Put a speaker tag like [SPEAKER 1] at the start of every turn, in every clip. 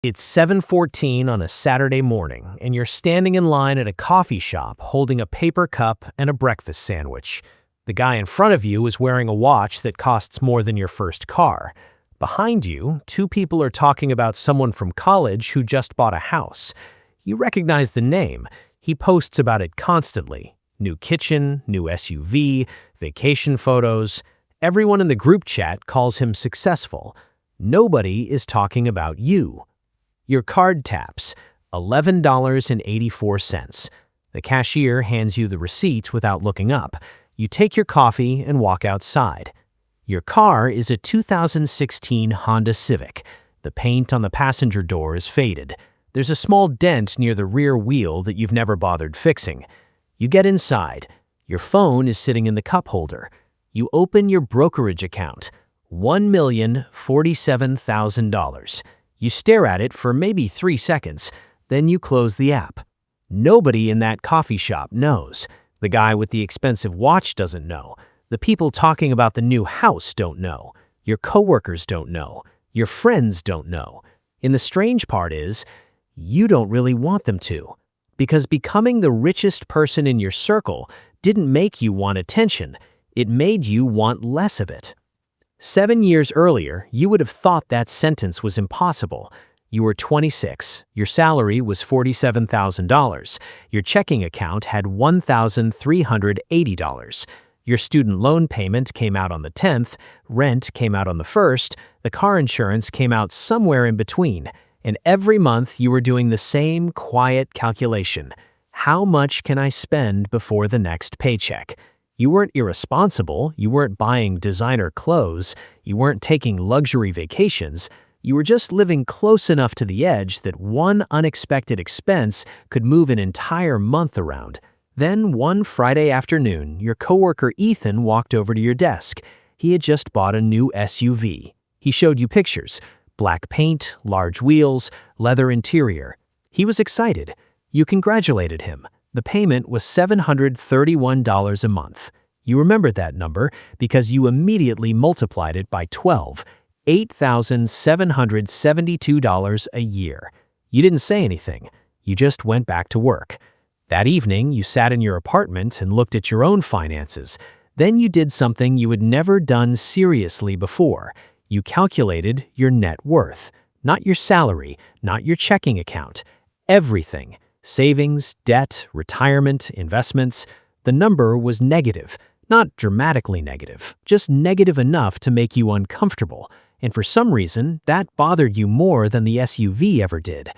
[SPEAKER 1] It's 7:14 on a Saturday morning, and you're standing in line at a coffee shop holding a paper cup and a breakfast sandwich. The guy in front of you is wearing a watch that costs more than your first car. Behind you, two people are talking about someone from college who just bought a house. You recognize the name. He posts about it constantly. New kitchen, new SUV, vacation photos. Everyone in the group chat calls him successful. Nobody is talking about you. Your card taps, $11.84. The cashier hands you the receipt without looking up. You take your coffee and walk outside. Your car is a 2016 Honda Civic. The paint on the passenger door is faded. There's a small dent near the rear wheel that you've never bothered fixing. You get inside. Your phone is sitting in the cup holder. You open your brokerage account, $1,047,000. You stare at it for maybe 3 seconds, then you close the app. Nobody in that coffee shop knows. The guy with the expensive watch doesn't know. The people talking about the new house don't know. Your coworkers don't know. Your friends don't know. And the strange part is, you don't really want them to. Because becoming the richest person in your circle didn't make you want attention. It made you want less of it. 7 years earlier, you would have thought that sentence was impossible. You were 26, your salary was $47,000, your checking account had $1,380. Your student loan payment came out on the 10th, rent came out on the 1st, the car insurance came out somewhere in between, and every month you were doing the same quiet calculation. How much can I spend before the next paycheck? You weren't irresponsible, you weren't buying designer clothes, you weren't taking luxury vacations, you were just living close enough to the edge that one unexpected expense could move an entire month around. Then one Friday afternoon, your coworker Ethan walked over to your desk. He had just bought a new SUV. He showed you pictures, black paint, large wheels, leather interior. He was excited. You congratulated him. The payment was $731 a month. You remembered that number because you immediately multiplied it by 12, $8,772 a year. You didn't say anything. You just went back to work. That evening, you sat in your apartment and looked at your own finances. Then you did something you had never done seriously before. You calculated your net worth, not your salary, not your checking account, everything. Savings, debt, retirement, investments. The number was negative, not dramatically negative, just negative enough to make you uncomfortable. And for some reason, that bothered you more than the SUV ever did.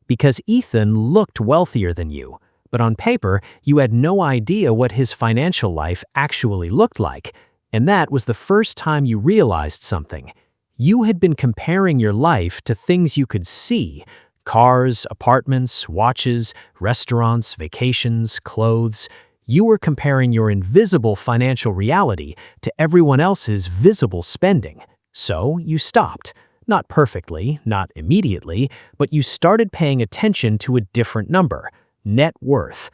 [SPEAKER 1] Because Ethan looked wealthier than you, but on paper, you had no idea what his financial life actually looked like. And that was the first time you realized something. You had been comparing your life to things you could see. Cars, apartments, watches, restaurants, vacations, clothes. You were comparing your invisible financial reality to everyone else's visible spending. So you stopped. Not perfectly, not immediately, but you started paying attention to a different number, net worth.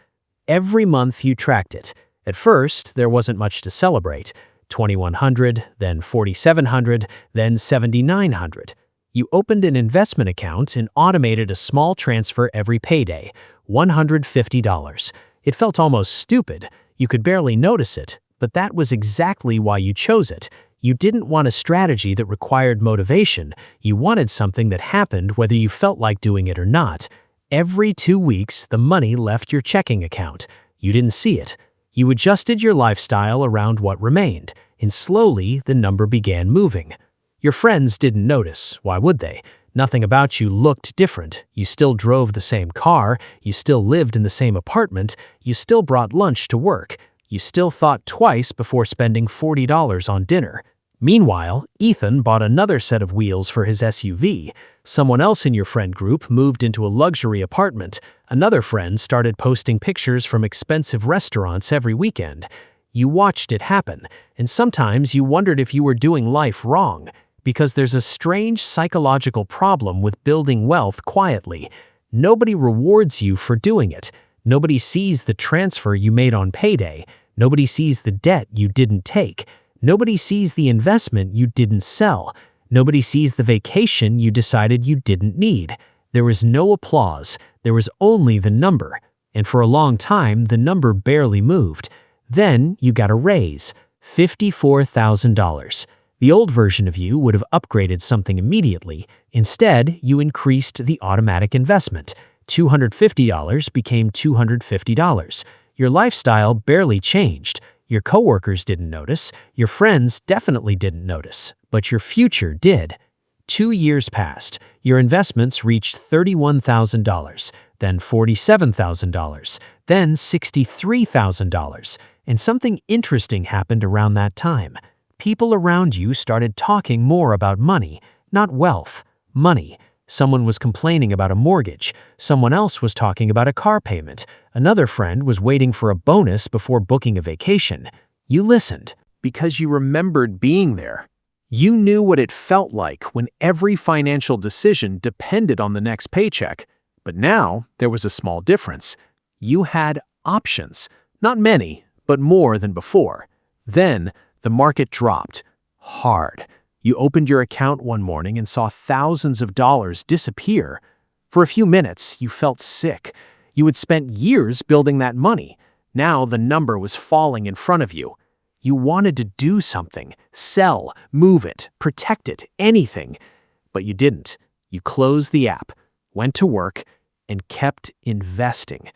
[SPEAKER 1] Every month you tracked it. At first, there wasn't much to celebrate. $2,100, then $4,700, then $7,900. You opened an investment account and automated a small transfer every payday, $150. It felt almost stupid. You could barely notice it, but that was exactly why you chose it. You didn't want a strategy that required motivation. You wanted something that happened whether you felt like doing it or not. Every 2 weeks, the money left your checking account. You didn't see it. You adjusted your lifestyle around what remained, and slowly the number began moving. Your friends didn't notice. Why would they? Nothing about you looked different. You still drove the same car. You still lived in the same apartment. You still brought lunch to work. You still thought twice before spending $40 on dinner. Meanwhile, Ethan bought another set of wheels for his SUV. Someone else in your friend group moved into a luxury apartment. Another friend started posting pictures from expensive restaurants every weekend. You watched it happen, and sometimes you wondered if you were doing life wrong. Because there's a strange psychological problem with building wealth quietly. Nobody rewards you for doing it. Nobody sees the transfer you made on payday. Nobody sees the debt you didn't take. Nobody sees the investment you didn't sell. Nobody sees the vacation you decided you didn't need. There was no applause, there was only the number. And for a long time, the number barely moved. Then you got a raise, $54,000. The old version of you would have upgraded something immediately. Instead, you increased the automatic investment. $250 became $250. Your lifestyle barely changed. Your coworkers didn't notice. Your friends definitely didn't notice. But your future did. 2 years passed. Your investments reached $31,000, then $47,000, then $63,000. And something interesting happened around that time. People around you started talking more about money, not wealth, money. Someone was complaining about a mortgage. Someone else was talking about a car payment. Another friend was waiting for a bonus before booking a vacation. You listened because you remembered being there. You knew what it felt like when every financial decision depended on the next paycheck. But now there was a small difference. You had options. Not many, but more than before. Then the market dropped hard. You opened your account one morning and saw thousands of dollars disappear. For a few minutes, you felt sick. You had spent years building that money. Now the number was falling in front of you. You wanted to do something, sell, move it, protect it, anything. But you didn't. You closed the app, went to work, and kept investing.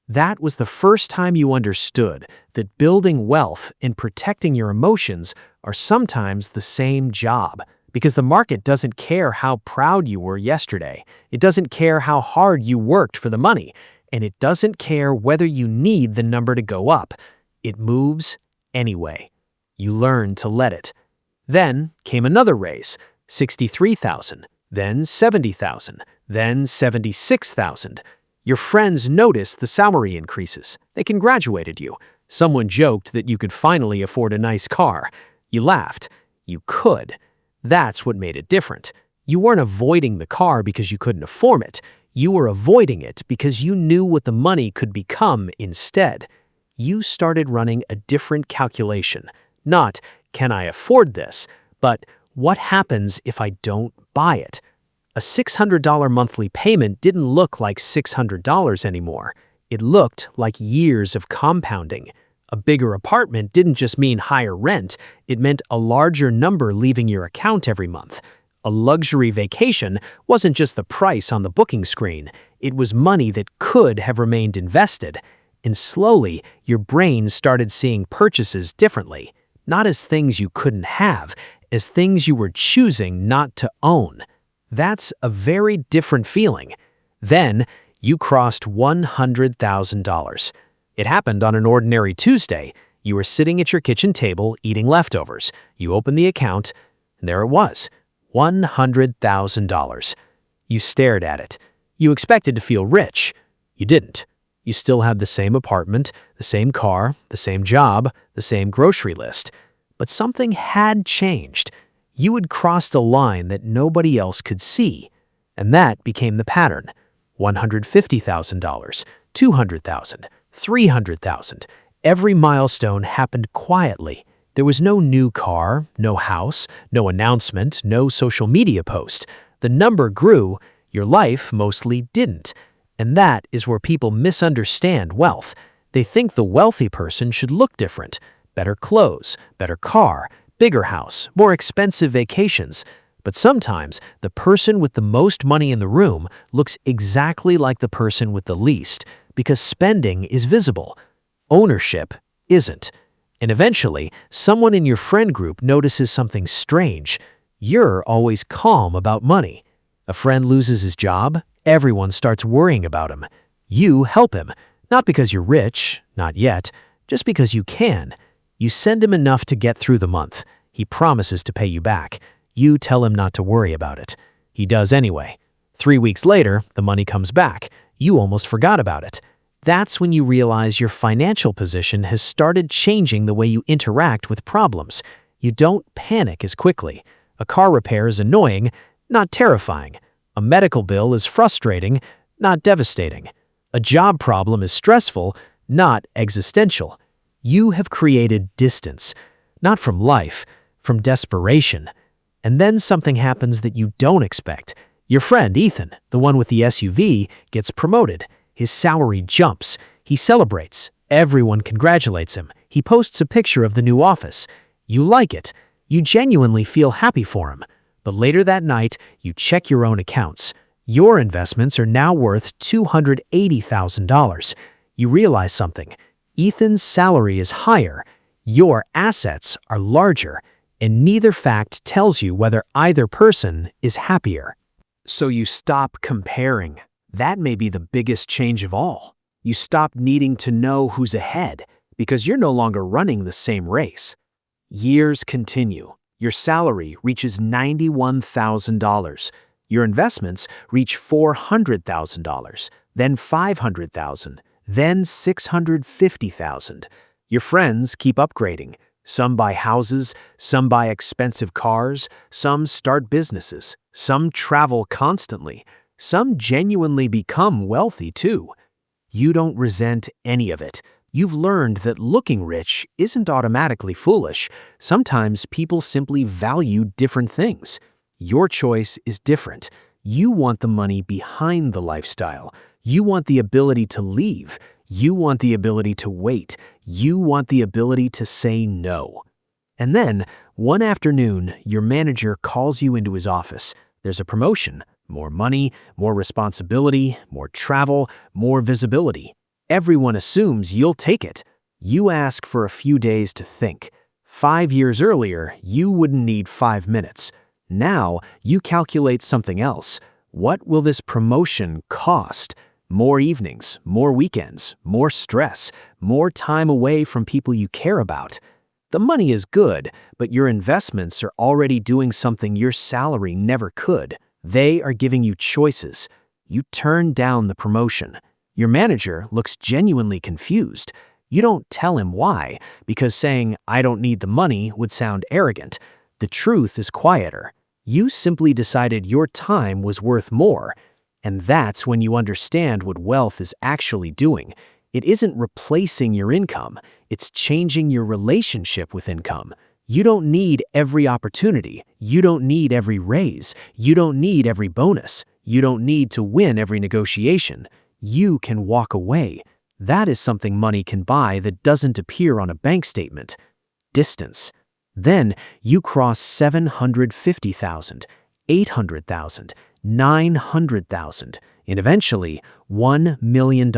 [SPEAKER 1] That was the first time you understood that building wealth and protecting your emotions are sometimes the same job. Because the market doesn't care how proud you were yesterday. It doesn't care how hard you worked for the money. And it doesn't care whether you need the number to go up. It moves anyway. You learn to let it. Then came another raise, $63,000, then $70,000, then $76,000. Your friends noticed the salary increases. They congratulated you. Someone joked that you could finally afford a nice car. You laughed. You could. That's what made it different. You weren't avoiding the car because you couldn't afford it. You were avoiding it because you knew what the money could become instead. You started running a different calculation. Not, can I afford this? But, what happens if I don't buy it? A $600 monthly payment didn't look like $600 anymore. It looked like years of compounding. A bigger apartment didn't just mean higher rent, it meant a larger number leaving your account every month. A luxury vacation wasn't just the price on the booking screen, it was money that could have remained invested. And slowly, your brain started seeing purchases differently, not as things you couldn't have, as things you were choosing not to own. That's a very different feeling. Then, you crossed $100,000. It happened on an ordinary Tuesday. You were sitting at your kitchen table eating leftovers. You opened the account, and there it was, $100,000. You stared at it. You expected to feel rich. You didn't. You still had the same apartment, the same car, the same job, the same grocery list. But something had changed. You had crossed a line that nobody else could see. And that became the pattern. $150,000, $200,000, $300,000. Every milestone happened quietly. There was no new car, no house, no announcement, no social media post. The number grew, your life mostly didn't. And that is where people misunderstand wealth. They think the wealthy person should look different. Better clothes, better car, bigger house, more expensive vacations. But sometimes the person with the most money in the room looks exactly like the person with the least because spending is visible. Ownership isn't. And eventually, someone in your friend group notices something strange. You're always calm about money. A friend loses his job, everyone starts worrying about him. You help him, not because you're rich, not yet, just because you can. You send him enough to get through the month. He promises to pay you back. You tell him not to worry about it. He does anyway. 3 weeks later, the money comes back. You almost forgot about it. That's when you realize your financial position has started changing the way you interact with problems. You don't panic as quickly. A car repair is annoying, not terrifying. A medical bill is frustrating, not devastating. A job problem is stressful, not existential. You have created distance, not from life, from desperation. And then something happens that you don't expect. Your friend, Ethan, the one with the SUV, gets promoted. His salary jumps. He celebrates. Everyone congratulates him. He posts a picture of the new office. You like it. You genuinely feel happy for him. But later that night, you check your own accounts. Your investments are now worth $280,000. You realize something. Ethan's salary is higher. Your assets are larger. And neither fact tells you whether either person is happier. So you stop comparing. That may be the biggest change of all. You stop needing to know who's ahead because you're no longer running the same race. Years continue. Your salary reaches $91,000. Your investments reach $400,000, then $500,000, then $650,000. Your friends keep upgrading. Some buy houses, some buy expensive cars, some start businesses, some travel constantly, some genuinely become wealthy too. You don't resent any of it. You've learned that looking rich isn't automatically foolish. Sometimes people simply value different things. Your choice is different. You want the money behind the lifestyle. You want the ability to leave. You want the ability to wait. You want the ability to say no. And then, one afternoon, your manager calls you into his office. There's a promotion, more money, more responsibility, more travel, more visibility. Everyone assumes you'll take it. You ask for a few days to think. 5 years earlier, you wouldn't need 5 minutes. Now, you calculate something else. What will this promotion cost? More evenings, more weekends, more stress, more time away from people you care about. The money is good, but your investments are already doing something your salary never could. They are giving you choices. You turn down the promotion. Your manager looks genuinely confused. You don't tell him why, because saying, "I don't need the money," would sound arrogant. The truth is quieter. You simply decided your time was worth more. And that's when you understand what wealth is actually doing. It isn't replacing your income, it's changing your relationship with income. You don't need every opportunity. You don't need every raise. You don't need every bonus. You don't need to win every negotiation. You can walk away. That is something money can buy that doesn't appear on a bank statement. Distance. Then you cross 750,000, 800,000, 900,000, and eventually $1 million.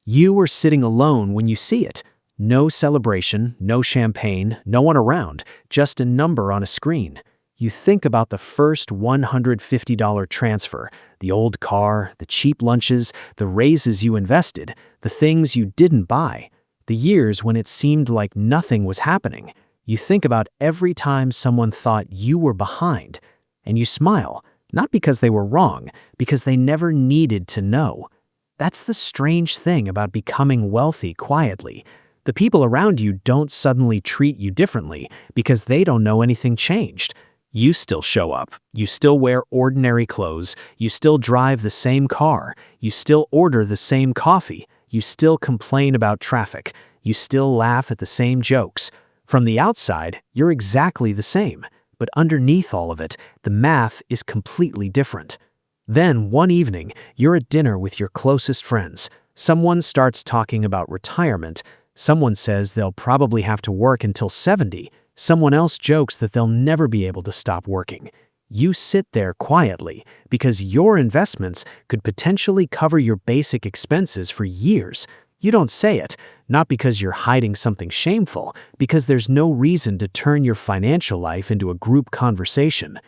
[SPEAKER 1] You are sitting alone when you see it. No celebration, no champagne, no one around, just a number on a screen. You think about the first $150 transfer, the old car, the cheap lunches, the raises you invested, the things you didn't buy, the years when it seemed like nothing was happening. You think about every time someone thought you were behind, and you smile. Not because they were wrong, because they never needed to know. That's the strange thing about becoming wealthy quietly. The people around you don't suddenly treat you differently because they don't know anything changed. You still show up. You still wear ordinary clothes. You still drive the same car. You still order the same coffee. You still complain about traffic. You still laugh at the same jokes. From the outside, you're exactly the same. But underneath all of it, the math is completely different. Then, one evening, you're at dinner with your closest friends. Someone starts talking about retirement. Someone says they'll probably have to work until 70. Someone else jokes that they'll never be able to stop working. You sit there quietly because your investments could potentially cover your basic expenses for years. You don't say it, not because you're hiding something shameful, because there's no reason to turn your financial life into a group conversation.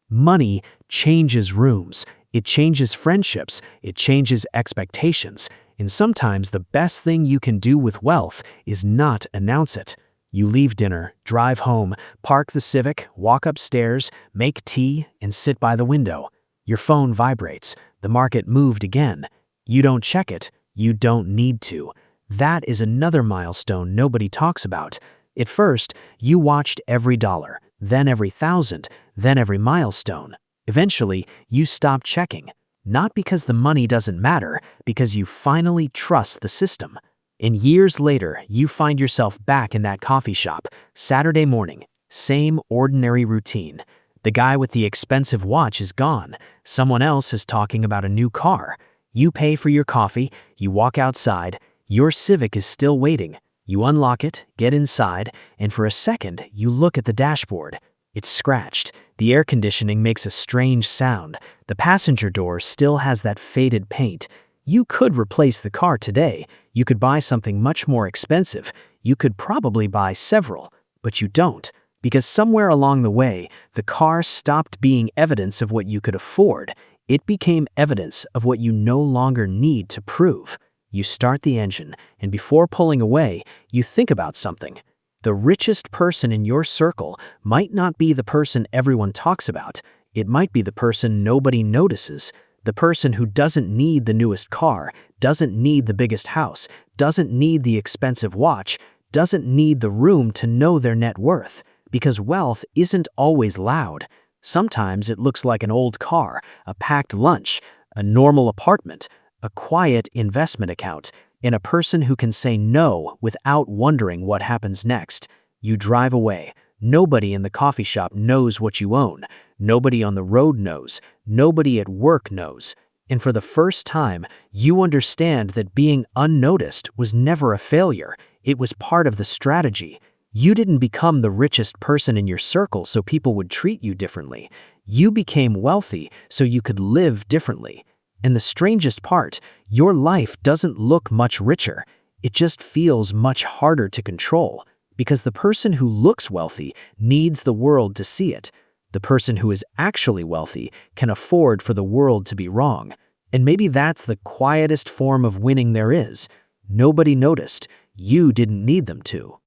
[SPEAKER 1] Money changes rooms, it changes friendships, it changes expectations, and sometimes the best thing you can do with wealth is not announce it. You leave dinner, drive home, park the Civic, walk upstairs, make tea, and sit by the window. Your phone vibrates. The market moved again. You don't check it. You don't need to. That is another milestone nobody talks about. At first, you watched every dollar, then every thousand, then every milestone. Eventually, you stopped checking. Not because the money doesn't matter, because you finally trust the system. And years later, you find yourself back in that coffee shop, Saturday morning, same ordinary routine. The guy with the expensive watch is gone. Someone else is talking about a new car. You pay for your coffee, you walk outside, your Civic is still waiting. You unlock it, get inside, and for a second, you look at the dashboard. It's scratched. The air conditioning makes a strange sound. The passenger door still has that faded paint. You could replace the car today. You could buy something much more expensive. You could probably buy several, but you don't. Because somewhere along the way, the car stopped being evidence of what you could afford. It became evidence of what you no longer need to prove. You start the engine, and before pulling away, you think about something. The richest person in your circle might not be the person everyone talks about. It might be the person nobody notices. The person who doesn't need the newest car, doesn't need the biggest house, doesn't need the expensive watch, doesn't need the room to know their net worth. Because wealth isn't always loud. Sometimes it looks like an old car, a packed lunch, a normal apartment, a quiet investment account, and a person who can say no without wondering what happens next. You drive away. Nobody in the coffee shop knows what you own. Nobody on the road knows. Nobody at work knows. And for the first time, you understand that being unnoticed was never a failure. It was part of the strategy. You didn't become the richest person in your circle so people would treat you differently. You became wealthy so you could live differently. And the strangest part, your life doesn't look much richer. It just feels much harder to control. Because the person who looks wealthy needs the world to see it. The person who is actually wealthy can afford for the world to be wrong. And maybe that's the quietest form of winning there is. Nobody noticed. You didn't need them to.